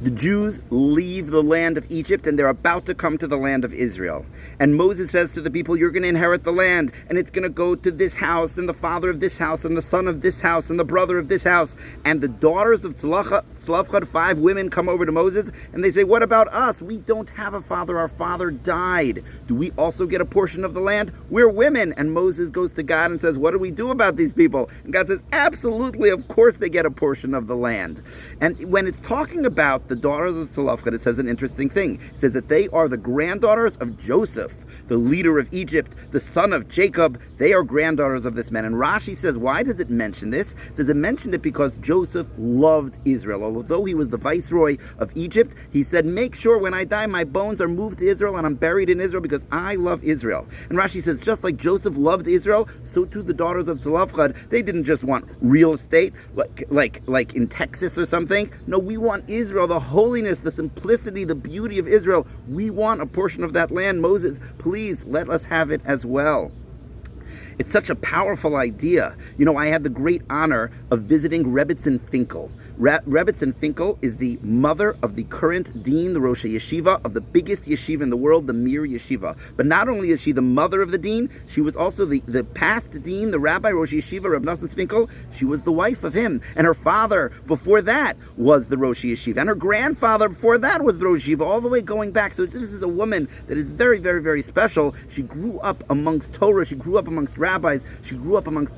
The Jews leave the land of Egypt and they're about to come to the land of Israel. And Moses says to the people, you're going to inherit the land, and it's going to go to this house, and the father of this house, and the son of this house, and the brother of this house. And the daughters of Tzlafchad, 5 women, come over to Moses and they say, what about us? We don't have a father. Our father died. Do we also get a portion of the land? We're women. And Moses goes to God and says, what do we do about these people? And God says, absolutely, of course they get a portion of the land. And when it's talking about the daughters of Tzlafchad, it says an interesting thing. It says that they are the granddaughters of Joseph, the leader of Egypt, the son of Jacob. They are granddaughters of this man. And Rashi says, why does it mention this? It says it mentioned it because Joseph loved Israel. Although he was the viceroy of Egypt, he said, make sure when I die, my bones are moved to Israel and I'm buried in Israel because I love Israel. And Rashi says, just like Joseph loved Israel, so too the daughters of Tzlafchad, they didn't just want real estate like in Texas or something. No, we want Israel, the holiness, the simplicity, the beauty of Israel. We want a portion of that land. Moses, please let us have it as well. It's such a powerful idea. You know, I had the great honor of visiting Rebbetzin Finkel. Rebbetzin Finkel is the mother of the current dean, the Rosh Yeshiva of the biggest yeshiva in the world, the Mir Yeshiva. But not only is she the mother of the dean, she was also the past dean, the Rabbi Rosh Yeshiva, Reb Nosson Finkel. She was the wife of him. And her father, before that, was the Rosh Yeshiva. And her grandfather, before that, was the Rosh Yeshiva, all the way going back. So this is a woman that is very, very, very special. She grew up amongst Torah. She grew up amongst rabbis. She grew up amongst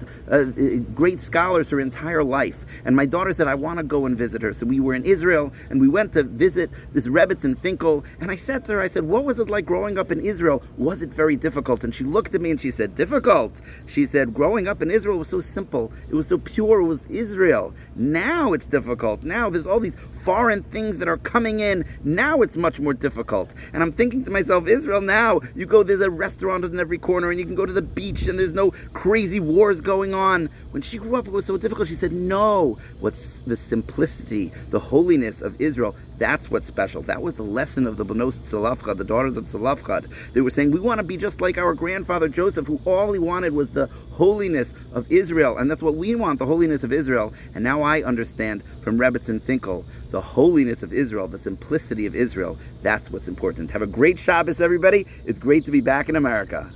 great scholars her entire life. And my daughter said, I want to go and visit her. So we were in Israel and we went to visit this Rebbetzin Finkel. And I said to her, I said, what was it like growing up in Israel? Was it very difficult? And she looked at me and she said, difficult? She said, growing up in Israel was so simple. It was so pure. It was Israel. Now it's difficult. Now there's all these foreign things that are coming in. Now it's much more difficult. And I'm thinking to myself, Israel now, you go, there's a restaurant in every corner and you can go to the beach and there's no crazy wars going on. When she grew up, it was so difficult. She said, no, what's the simplicity, the holiness of Israel, that's what's special. That was the lesson of the Bnos Tzlafchad, the daughters of Tzlafchad. They were saying, we want to be just like our grandfather Joseph, who all he wanted was the holiness of Israel. And that's what we want, the holiness of Israel. And now I understand from Rebbetzin Finkel, the holiness of Israel, the simplicity of Israel. That's what's important. Have a great Shabbos, everybody. It's great to be back in America.